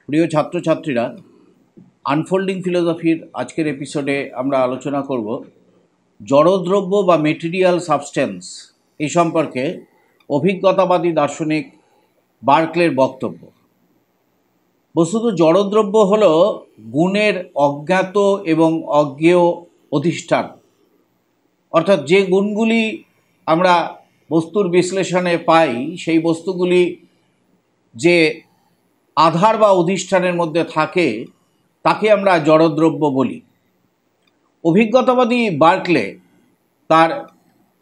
প্রিয় ছাত্রছাত্রীরা, আনফোল্ডিং ফিলোসফির আজকের এপিসোডে আমরা আলোচনা করব জড়দ্রব্য বা মেটেরিয়াল সাবস্টেন্স এই সম্পর্কে অভিজ্ঞতাবাদী দার্শনিক বার্কলের বক্তব্য। বস্তুত জড়দ্রব্য হল গুণের অজ্ঞাত এবং অজ্ঞেয় অধিষ্ঠান, অর্থাৎ যে গুণগুলি আমরা বস্তুর বিশ্লেষণে পাই সেই বস্তুগুলি যে আধার বা অধিষ্ঠানের মধ্যে থাকে তাকে আমরা জড়দ্রব্য বলি। অভিজ্ঞতাবাদী বার্কলে তার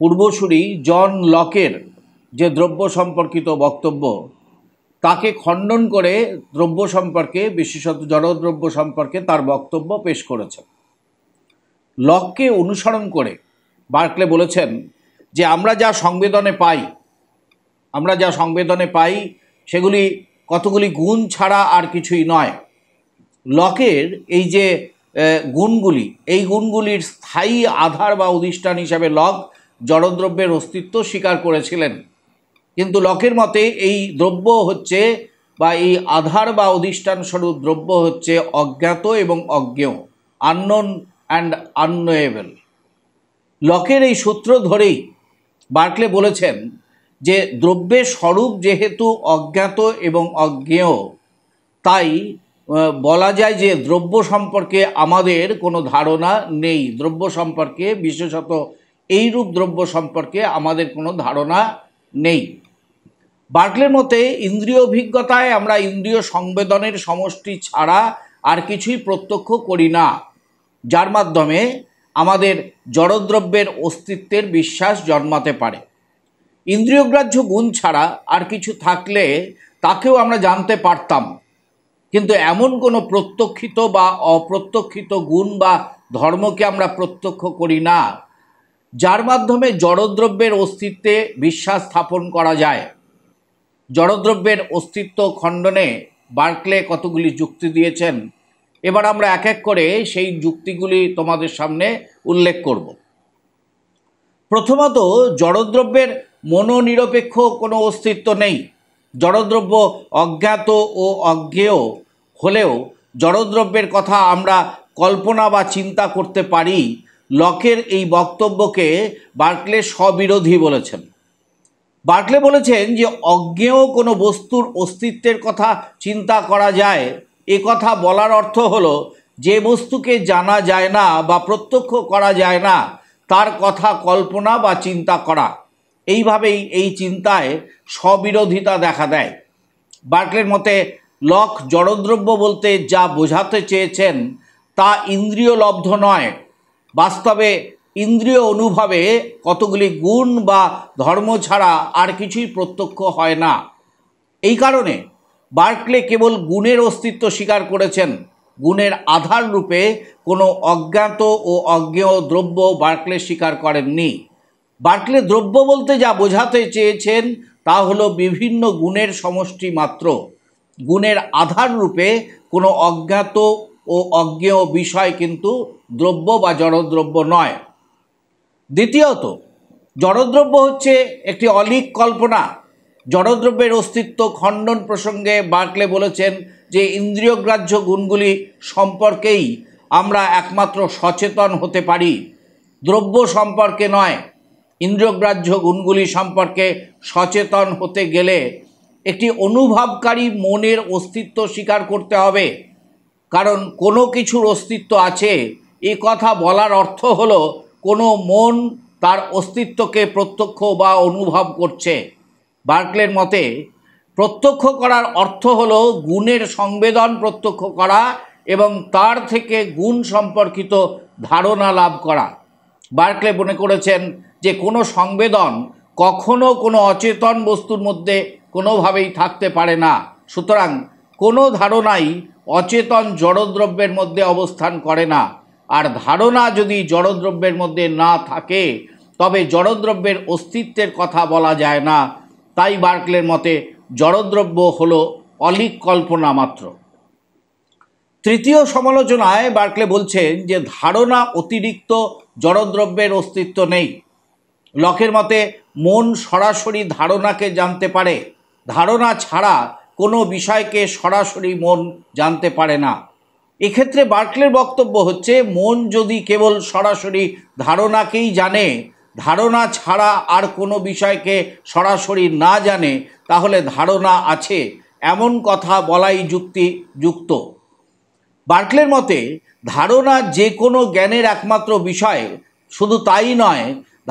পূর্বসূরি জন লকের যে দ্রব্য সম্পর্কিত বক্তব্য তাকে খণ্ডন করে দ্রব্য সম্পর্কে, বিশেষত জড়দ্রব্য সম্পর্কে তার বক্তব্য পেশ করেছেন। লককে অনুসরণ করে বার্কলে বলেছেন যে আমরা যা সংবেদনে পাই সেগুলি কতগুলি গুণ ছাড়া আর কিছুই নয়। লকের এই যে গুণগুলি, এই গুণগুলির স্থায়ী আধার বা অধিষ্ঠান হিসাবে লক জড়দ্রব্যের অস্তিত্ব স্বীকার করেছিলেন, কিন্তু লকের মতে এই দ্রব্য হচ্ছে বা এই আধার বা অধিষ্ঠান স্বরূপ দ্রব্য হচ্ছে অজ্ঞাত এবং অজ্ঞেয়, আননোন অ্যান্ড আননোয়েবল। লকের এই সূত্র ধরেই বার্কলে বলেছেন যে দ্রব্যের স্বরূপ যেহেতু অজ্ঞাত এবং অজ্ঞেয়, তাই বলা যায় যে দ্রব্য সম্পর্কে আমাদের কোনো ধারণা নেই। দ্রব্য সম্পর্কে, বিশেষত এইরূপ দ্রব্য সম্পর্কে আমাদের কোনো ধারণা নেই। বার্কলের মতে ইন্দ্রিয় অভিজ্ঞতায় আমরা ইন্দ্রিয় সংবেদনের সমষ্টি ছাড়া আর কিছুই প্রত্যক্ষ করি না, যার মাধ্যমে আমাদের জড়দ্রব্যের অস্তিত্বের বিশ্বাস জন্মাতে পারে। ইন্দ্রিয়গ্রাহ্য গুণ ছাড়া আর কিছু থাকলে তাকেও আমরা জানতে পারতাম, কিন্তু এমন কোনো প্রত্যক্ষিত বা অপ্রত্যক্ষিত গুণ বা ধর্মকে আমরা প্রত্যক্ষ করি না যার মাধ্যমে জড়দ্রব্যের অস্তিত্বে বিশ্বাস স্থাপন করা যায়। জড়দ্রব্যের অস্তিত্ব খণ্ডনে বার্কলে কতগুলি যুক্তি দিয়েছেন। এবার আমরা এক এক করে সেই যুক্তিগুলি তোমাদের সামনে উল্লেখ করব। প্রথমত, জড়দ্রব্যের মনোনিরপেক্ষ কোনো অস্তিত্ব নেই। জড়দ্রব্য অজ্ঞাত ও অজ্ঞেয় হলেও জড়দ্রব্যের কথা আমরা কল্পনা বা চিন্তা করতে পারি। লকের এই বক্তব্যকে বার্কলে স্ববিরোধী বলেছেন। বার্কলে বলেছেন যে অজ্ঞেয় কোনো বস্তুর অস্তিত্বের কথা চিন্তা করা যায়, এ কথা বলার অর্থ হলো যে বস্তুকে জানা যায় না বা প্রত্যক্ষ করা যায় না তার কথা কল্পনা বা চিন্তা করা। এইভাবেই এই চিন্তায় স্ববিরোধিতা দেখা দেয়। বার্কলের মতে লক জড়দ্রব্য বলতে যা বোঝাতে চেয়েছেন তা ইন্দ্রিয়লব্ধ নয়। বাস্তবে ইন্দ্রিয় অনুভবে কতগুলি গুণ বা ধর্ম ছাড়া আর কিছুই প্রত্যক্ষ হয় না। এই কারণে বার্কলে কেবল গুণের অস্তিত্ব স্বীকার করেছেন। গুণের আধার রূপে কোনো অজ্ঞাত ও অজ্ঞেয় দ্রব্য বার্কলে স্বীকার করেননি। বার্কলে দ্রব্য বলতে যা বোঝাতে চেয়েছেন তা হলো বিভিন্ন গুণের সমষ্টি মাত্র। গুণের আধার রূপে কোনো অজ্ঞাত ও অজ্ঞেয় বিষয় কিন্তু দ্রব্য বা জড়দ্রব্য নয়। দ্বিতীয়ত, জড়দ্রব্য হচ্ছে একটি অলীক কল্পনা। জড়দ্রব্যের অস্তিত্ব খণ্ডন প্রসঙ্গে বার্কলে বলেছেন যে ইন্দ্রিয়গ্রাহ্য গুণগুলি সম্পর্কেই আমরা একমাত্র সচেতন হতে পারি, দ্রব্য সম্পর্কে নয়। ইন্দ্রিয়গ্রাহ্য গুণগুলি সম্পর্কে সচেতন হতে গেলে একটি অনুভবকারী মনের অস্তিত্ব স্বীকার করতে হবে। কারণ কোনো কিছুর অস্তিত্ব আছে এ কথা বলার অর্থ হলো কোনো মন তার অস্তিত্বকে প্রত্যক্ষ বা অনুভব করছে। বার্কলের মতে প্রত্যক্ষ করার অর্থ হলো গুণের সংবেদন প্রত্যক্ষ করা এবং তার থেকে গুণ সম্পর্কিত ধারণা লাভ করা। বার্কলে মনে করেছেন যে কোনো সংবেদন কখনো কোনো অচেতন বস্তুর মধ্যে কোনোভাবেই থাকতে পারে না। সুতরাং কোনো ধারণাই অচেতন জড়দ্রব্যের মধ্যে অবস্থান করে না। আর ধারণা যদি জড়দ্রব্যের মধ্যে না থাকে তবে জড়দ্রব্যের অস্তিত্বের কথা বলা যায় না। তাই বার্কলের মতে জড়দ্রব্য হলো অলীক কল্পনা মাত্র। তৃতীয় সমালোচনায় বার্কলে বলছেন যে ধারণা অতিরিক্ত জড়দ্রব্যের অস্তিত্ব নেই। লকের মতে মন সরাসরি ধারণাকে জানতে পারে, ধারণা ছাড়া কোনো বিষয়কে সরাসরি মন জানতে পারে না। এক্ষেত্রে বার্কলের বক্তব্য হচ্ছে, মন যদি কেবল সরাসরি ধারণাকেই জানে, ধারণা ছাড়া আর কোনো বিষয়কে সরাসরি না জানে, তাহলে ধারণা আছে এমন কথা বলাই যুক্তিযুক্ত। বার্কলের মতে ধারণা যে কোনো জ্ঞানের একমাত্র বিষয়, শুধু তাই নয়,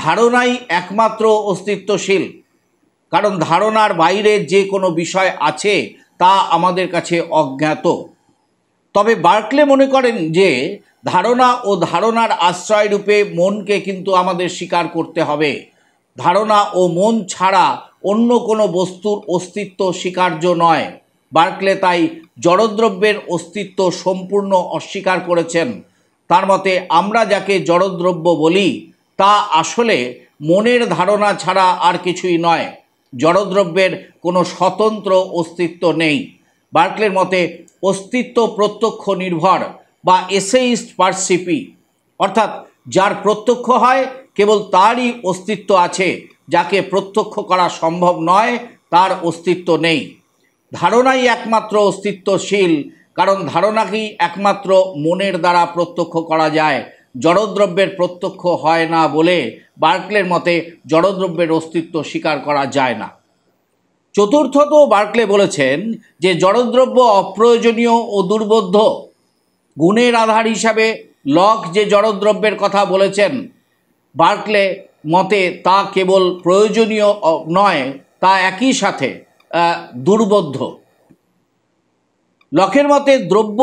ধারণাই একমাত্র অস্তিত্বশীল, কারণ ধারণার বাইরে যে কোনো বিষয় আছে তা আমাদের কাছে অজ্ঞাত। তবে বার্কলে মনে করেন যে ধারণা ও ধারণার আশ্রয় রূপে মনকে কিন্তু আমাদের স্বীকার করতে হবে। ধারণা ও মন ছাড়া অন্য কোনো বস্তুর অস্তিত্ব স্বীকার্য নয়। বার্কলে তাই জড়দ্রব্যের অস্তিত্ব সম্পূর্ণ অস্বীকার করেছেন। তার মতে আমরা যাকে জড়দ্রব্য বলি তা আসলে মনের ধারণা ছাড়া আর কিছুই নয়। জড়দ্রব্যের কোনো স্বতন্ত্র অস্তিত্ব নেই। বার্কলের মতে অস্তিত্ব প্রত্যক্ষ নির্ভর বা এসেইস্ট পারসিপি, অর্থাৎ যার প্রত্যক্ষ হয় কেবল তারই অস্তিত্ব আছে, যাকে প্রত্যক্ষ করা সম্ভব নয় তার অস্তিত্ব নেই। ধারণাই একমাত্র অস্তিত্বশীল, কারণ ধারণাকেই একমাত্র মনের দ্বারা প্রত্যক্ষ করা যায়। জড়দ্রব্যের প্রত্যক্ষ হয় না বলে বার্কলের মতে জড়দ্রব্যের অস্তিত্ব স্বীকার করা যায় না। চতুর্থত বার্কলে বলেছেন যে জড়দ্রব্য অপ্রয়োজনীয় ও দুর্বোধ্য। গুণের আধার হিসাবে লক যে জড়দ্রব্যের কথা বলেছেন, বার্কলে মতে তা কেবল প্রয়োজনীয় নয়, তা একই সাথে দুর্বোধ্য। লকের মতে দ্রব্য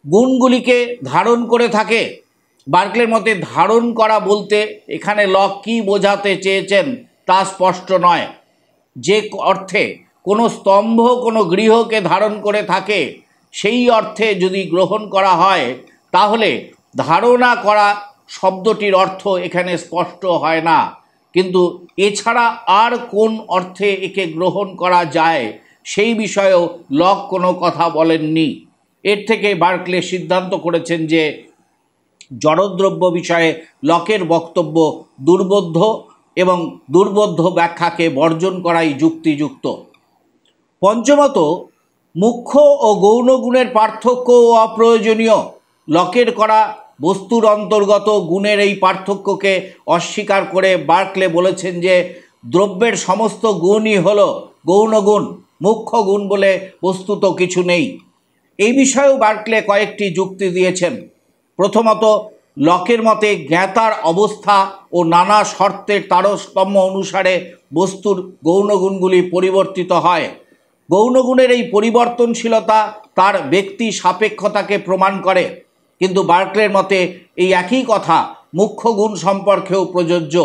গুণগুলিকে ধারণ করে থাকে। বার্কলের মতে ধারণ করা বলতে এখানে লক কী বোঝাতে চেয়েছেন তা স্পষ্ট নয়। যে অর্থে কোনো স্তম্ভ কোনো গৃহকে ধারণ করে থাকে, সেই অর্থে যদি গ্রহণ করা হয়, তাহলে ধারণা করা শব্দটির অর্থ এখানে স্পষ্ট হয় না। কিন্তু এছাড়া আর কোন অর্থে একে গ্রহণ করা যায় সেই বিষয়েও লক কোনো কথা বলেননি। এর থেকে বার্কলে সিদ্ধান্ত করেছেন যে জড়দ্রব্য বিষয়ে লকের বক্তব্য দুর্বোধ্য এবং দুর্বোধ্য ব্যাখ্যাকে বর্জন করাই যুক্তিযুক্ত। পঞ্চমত, মুখ্য ও গৌণ গুণের পার্থক্য ও অপ্রয়োজনীয়। লকের করা বস্তুর অন্তর্গত গুণের এই পার্থক্যকে অস্বীকার করে বার্কলে বলেছেন যে দ্রব্যের সমস্ত গুণই হল গৌণ গুণ, মুখ্য গুণ বলে বস্তুত কিছু নেই। এই বিষয়েও বার্কলে কয়েকটি যুক্তি দিয়েছেন। প্রথমত, লকের মতে জ্ঞাতার অবস্থা ও নানা শর্তের তারতম্য অনুসারে বস্তুর গৌণগুণগুলি পরিবর্তিত হয়। গৌণগুণের এই পরিবর্তনশীলতা তার ব্যক্তি সাপেক্ষতাকে প্রমাণ করে। কিন্তু বার্কলের মতে এই একই কথা মুখ্য গুণ সম্পর্কেও প্রযোজ্য।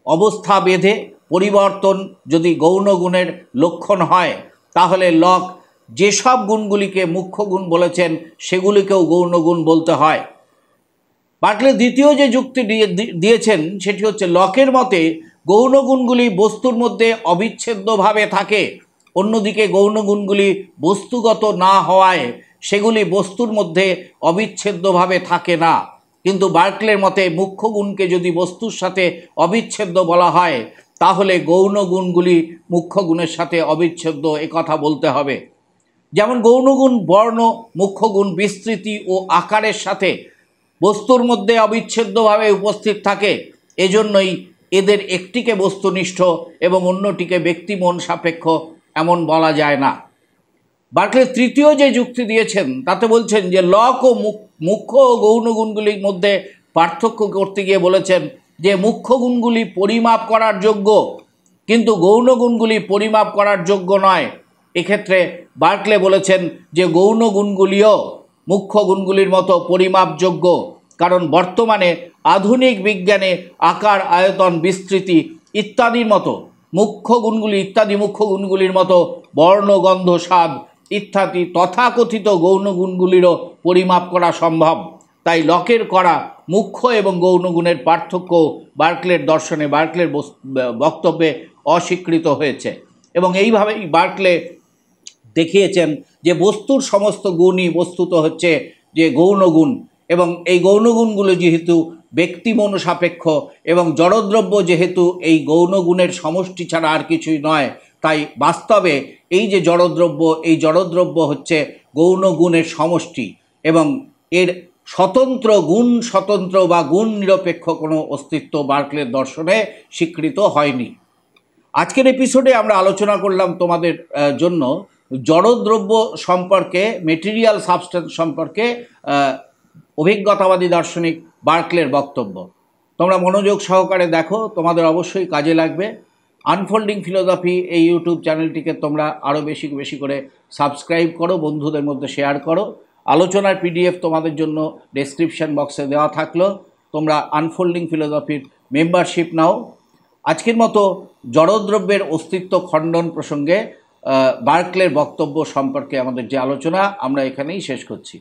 অবস্থা ভেদে পরিবর্তন যদি গৌণগুণের লক্ষণ হয়, তাহলে লক যেসব গুণগুলিকে মুখ্য গুণ বলেছেন সেগুলিকেও গৌণগুণ বলতে হয়। বার্কলে দ্বিতীয় যে যুক্তি দিয়েছেন সেটি হচ্ছে, লকের মতে গৌণগুণগুলি বস্তুর মধ্যে অবিচ্ছেদ্যভাবে থাকে, অন্যদিকে গৌণগুণগুলি বস্তুগত না হওয়ায় সেগুলি বস্তুর মধ্যে অবিচ্ছেদ্যভাবে থাকে না। কিন্তু বার্কলের মতে মুখ্য গুণকে যদি বস্তুর সাথে অবিচ্ছেদ্য বলা হয়, তাহলে গৌণগুণগুলি মুখ্য গুণের সাথে অবিচ্ছেদ্য কথা বলতে হবে। যেমন গৌণগুণ বর্ণ, মুখ্য গুণ বিস্তৃতি ও আকারের সাথে বস্তুর মধ্যে অবিচ্ছেদ্যভাবে উপস্থিত থাকে, এজন্যই এদের একটিকে বস্তুনিষ্ঠ এবং অন্যটিকে ব্যক্তিমন সাপেক্ষ এমন বলা যায় না। বার্কলে তৃতীয় যে যুক্তি দিয়েছেন তাতে বলছেন যে লক ও মুখ্য ও গৌণ গুণগুলির মধ্যে পার্থক্য করতে গিয়ে বলেছেন যে মুখ্য গুণগুলি পরিমাপ করার যোগ্য, কিন্তু গৌণ গুণগুলি পরিমাপ করার যোগ্য নয়। এক্ষেত্রে বার্কলে বলেছেন যে গৌণ গুণগুলিও মুখ্য গুণগুলির মতো পরিমাপযোগ্য, কারণ বর্তমানে আধুনিক বিজ্ঞানে আকার, আয়তন, বিস্তৃতি ইত্যাদির মতো মুখ্য গুণগুলির মতো বর্ণ, গন্ধ, স্বাদ ইত্যাদি তথাকথিত গৌণ গুণগুলিরও পরিমাপ করা সম্ভব। তাই লকের করা মুখ্য এবং গৌণ গুণের পার্থক্য বার্কলের দর্শনে, বার্কলের বক্তব্যে অস্বীকৃত হয়েছে। এবং এইভাবেই বার্কলে দেখিয়েছেন যে বস্তুর সমস্ত গুণই বস্তুত হচ্ছে যে গৌণ গুণ, এবং এই গৌণ গুণগুলো যেহেতু ব্যক্তি মনসাপেক্ষ এবং জড়দ্রব্য যেহেতু এই গৌণ গুণের সমষ্টি ছাড়া আর কিছুই নয়, তাই বাস্তবে এই যে জড়দ্রব্য, এই জড়দ্রব্য হচ্ছে গৌণ গুণের সমষ্টি এবং এর স্বতন্ত্র বা গুণ নিরপেক্ষ কোনো অস্তিত্ব বার্কলের দর্শনে স্বীকৃত হয়নি। আজকের এপিসোডে আমরা আলোচনা করলাম তোমাদের জন্য জড়দ্রব্য সম্পর্কে, মেটেরিয়াল সাবস্টেন্স সম্পর্কে অভিজ্ঞতাবাদী দার্শনিক বার্কলের বক্তব্য। তোমরা মনোযোগ সহকারে দেখো, তোমাদের অবশ্যই কাজে লাগবে। আনফোল্ডিং ফিলোসফি এই ইউটিউব চ্যানেলটিকে তোমরা আরও বেশি বেশি করে সাবস্ক্রাইব করো, বন্ধুদের মধ্যে শেয়ার করো। আলোচনার পিডিএফ তোমাদের জন্য ডেসক্রিপশন বক্সে দেওয়া থাকলো, তোমরা আনফোল্ডিং ফিলোসফির মেম্বারশিপ নাও। আজকের মতো জড়দ্রব্যের অস্তিত্ব খণ্ডন প্রসঙ্গে বার্কলের বক্তব্য সম্পর্কে আমাদের যে আলোচনা, আমরা এখানেই শেষ করছি।